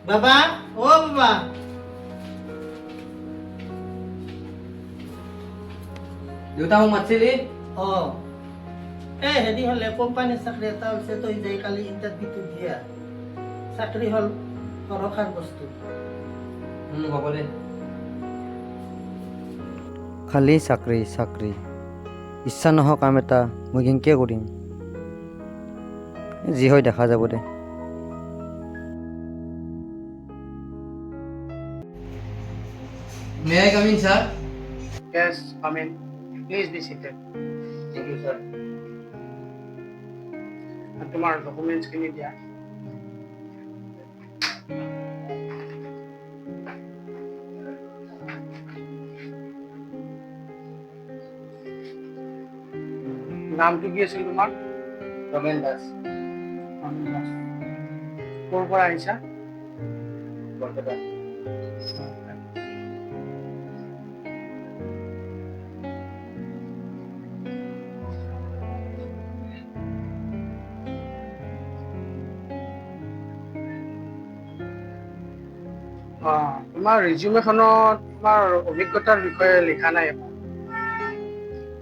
বাবা, ও বাবা। দেউতা মোক মাতিছিলি? হেৰি হ'লে কোম্পানীৰ চাকৰি এটা হৈছে, তই যাই কালি ইণ্টাৰভিউটো দিয়া। চাকৰি হ'ল ভৰসাৰ বস্তু। হ'ব দে। খালি চাকৰি চাকৰি ইচ্ছা নোহোৱা কাম এটা মই কেনেকৈ কৰিম? যি হয় দেখা যাব দে। May I come in, sir? Yes, come in. Please be seated. Thank you, sir. তোমাৰ ডকুমেণ্টছখিনি দিয়া। নামটো কি আছিল তোমাৰ? Roman Das. ক'ৰ পৰা আহিছা? Kolkata. তোমাৰ ৰিজিউমেখনত তোমাৰ অভিজ্ঞতাৰ বিষয়ে লিখা নাই একো।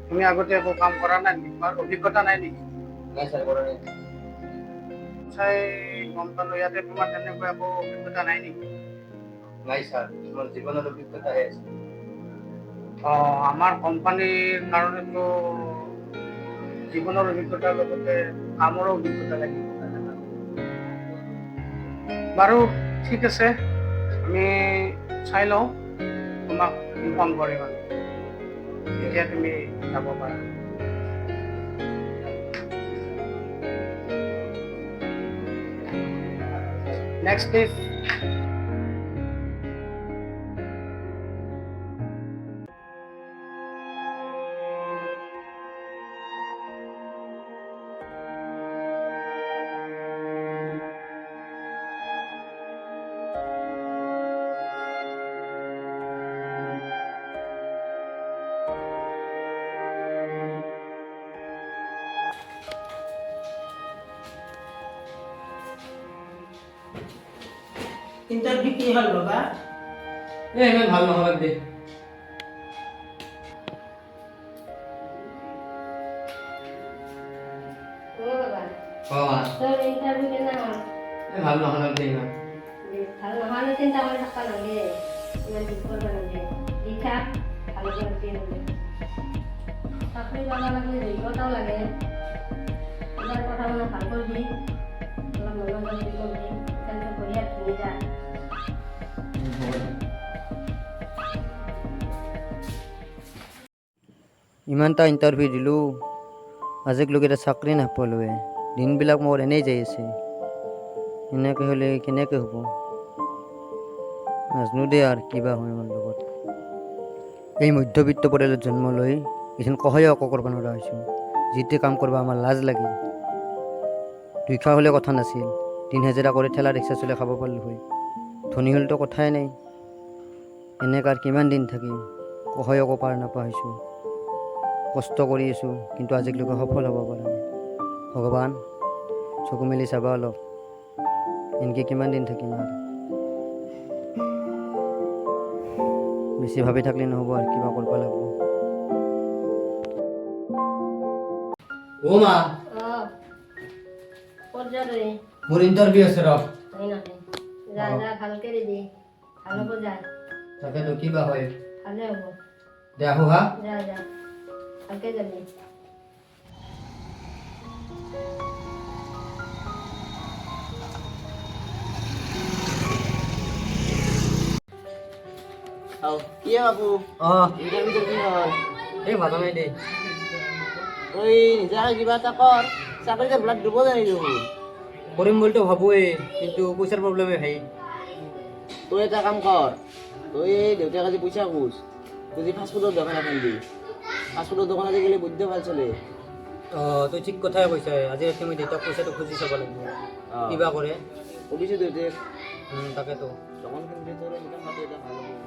তুমি আগতে একো কাম কৰা নাই নেকি? তোমাৰ অভিজ্ঞতা নাই নেকি? নাই, sir, কৰা নাই। চাই গম পালোঁ ইয়াতে তোমাৰ তেনেকুৱা একো অভিজ্ঞতা নাই নেকি? নাই, sir, মোৰ জীৱনৰ অভিজ্ঞতাহে আছে। আমাৰ কোম্পানীৰ কাৰণেতো জীৱনৰ অভিজ্ঞতাৰ লগতে কামৰো অভিজ্ঞতা লাগিব। বাৰু ঠিক আছে, আমি চাই লওঁ, তোমাক ইনফৰ্ম কৰিম আমি। এতিয়া তুমি যাব পাৰা। Next please. ইণ্টাৰভিউ কি হ'ল বাবা? ইমান ভাল নহ'লে দে। ভাল নহ'লে দে ইমান। ভাল নহ'লে চিন্তা কৰি থাকিব নালাগে, ইমান দুখ কৰিব নালাগে। দি থাক, ভাল কৰি চাকৰি পাব লাগিলে যোগ্যতাও লাগে। এইবাৰ কথা শুনা ভাল কৰিবি, অলপ মনোযোগ দি কৰিবি, তেনেকৈ বঢ়িয়া ধুই যা। ইমানটা ইণ্টাৰভিউ দিলোঁ, আজিলৈকে এটা চাকৰি নাপালোৱে। দিনবিলাক মোৰ এনেই যাই আছে। এনেকৈ হ'লে কেনেকৈ হ'ব? নাজানো দে আৰু কিবা হয় মোৰ লগত। এই মধ্যবিত্ত পৰিয়ালত জন্ম লৈ এইখন কহয়ে একো কৰিব নোৱাৰা হৈছোঁ। যিটো কাম কৰিব আমাৰ লাজ লাগে। দুখীয়া হ'লে কথা নাছিল, দিন হাজিৰা কৰি ঠেলা ৰিক্সা চলাই খাব পাৰিলোঁ হয়। ধনী হ'লেতো কথাই নাই। এনেকৈ কিমান দিন থাকিম? কহয়ে একো পাৰ নাপা হৈছোঁ। কষ্ট কৰি আছোঁ, কিন্তু আজিলৈকে সফল হ'ব পৰা নাই। ভগৱান, চকু মেলি চাবা অলপ। এনেকৈ কিমান দিন থাকিম আৰু? বেছি ভাবি থাকিলে নহ'ব আৰু কিবা কৰিব লাগিব। অ' মা, ক'ত যা তই? মোৰ ইণ্টাৰভিউ আছে ৰ। হয় নাকি? যা যা, ভালকৈ দিবি, ভাল হ'ব যা। তাকেতো কিবা হয়। ভালে হ'ব। দে আহোঁ হা? যা যা, ভালকৈ যাবি। কি বাবু? ইণ্টাৰভিউটো কি হ'ল? এই ভাত নাই দে। তই নিজাকে কিবা এটা কৰ, চাকৰিতে বোলাত দিব জানিলো। কৰিম বুলিতো ভাবোৱেই, কিন্তু পইচাৰ প্ৰব্লেমে ভাই। তই এটা কাম কৰ, তই দেউতাক আজি পইচা খোজ, খুজি ফাষ্টফুডৰ দোকান এখন দি। ফাষ্টফুডৰ দোকান আজিকালি বৈদ্য ভাল চলে। তই ঠিক কথাই কৈছা। আজি ৰাতি মই দেউতাক পইচাটো খুজি চাব লাগিব, কিবা কৰে। কবিছোঁ দেউতাক, তাকেতো দোকানখন দি তোৰ ইনকাম পাতি এটা ভাল হ'ব।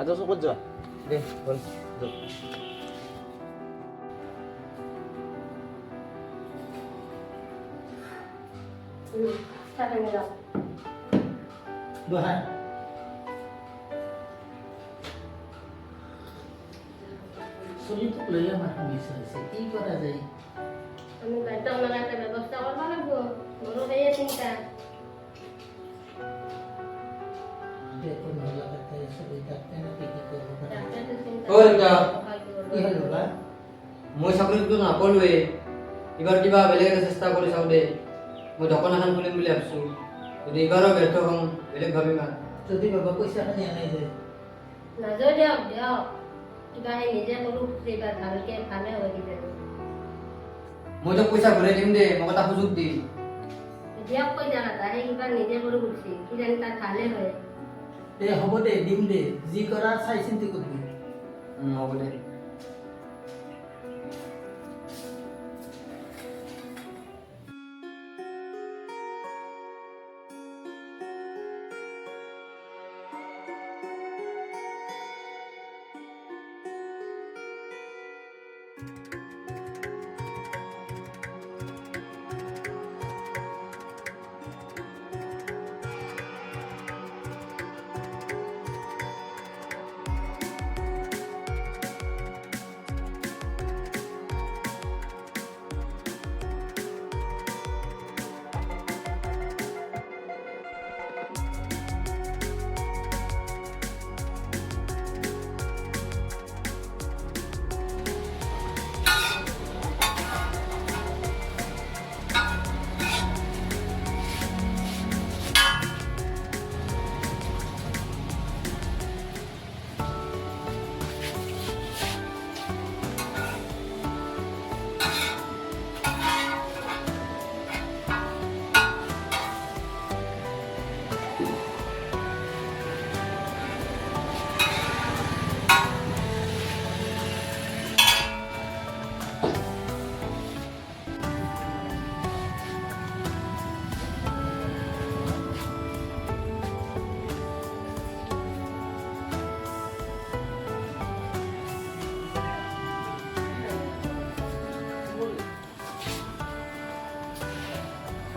আজি ক'ত যোৱা? দে বল। চাহ খাই যাওঁ। বহা চলিটোক লৈ আমাৰ সমস্যা হৈছে কি কৰা যায় আমি বাধ্য মানে এটা ব্যৱস্থা কৰিব লাগিব মোৰো সেয়ে চিন্তা দেখোন নহ'লে তাতে চলি তাক কেনেকৈ কি কৰিব পাৰে ডাক্তৰটো চিন্তা ঐ দেউতা কি হ'ল বাবা মই চাকৰিটো নাপালোৱে এইবাৰ কিবা বেলেগ এটা চেষ্টা কৰি চাওঁ দে মই দোকান এখন খুলিম বুলি ভাবিছোঁ যদি এইবাৰো ব্যৰ্থ হওঁ বেলেগ ভাবিম আৰু যদি বাবা পইচাখিনি আনাই যায় নাযাওঁ দিয়ক দিয়ক কিবা সেই নিজে কৰোঁ এইবাৰ ভালকৈ ভালে হৈ কিজানি মই তোক পইচা ঘূৰাই দিম দে মোক এটা সুযোগ দি দিয়ক পইচা এটা সেই কিবা নিজে কৰোঁ ঘুৰছি কিজানি তাৰ ভালে হয় দে হ'ব দে দিম দে যি কৰা চাই চিন্তি কৰিবি হ'ব দে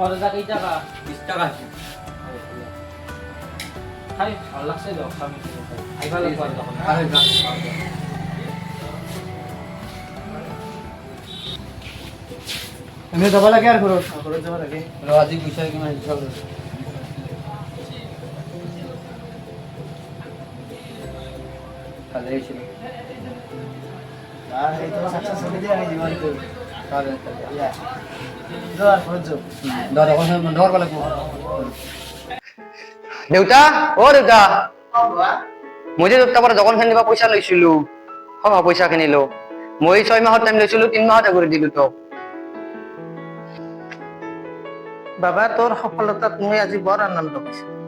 খরচা কেই টাকা 20 টাকা আছে খাই ভাল লাগছে দিয়ক আমি আইবা লাগব আর তখন আরে যা আমি যাব লাগে আর ঘৰত ঘৰত যাব লাগে আজি পইচা কিমান হিচাপ ভালে হৈছিল আৰ এই তো সাকসেস হয়ে যায় আমি জীবনটো তাহলে ইয়া যোৱা ঘৰত যাওঁ দাদা কোন বন্ধ কৰবা লাগবো দেউতা অ দেউতা মই যে তোৰ পৰা দোকানখন নিবা পইচা লৈছিলো পইচা খিনি লো মই 6 মাহৰ টাইম লৈছিলো 3 মাহতে কৰি দিলো তোক বাবা তোৰ সফলতাত মই আজি বৰ আনন্দ পাইছোঁ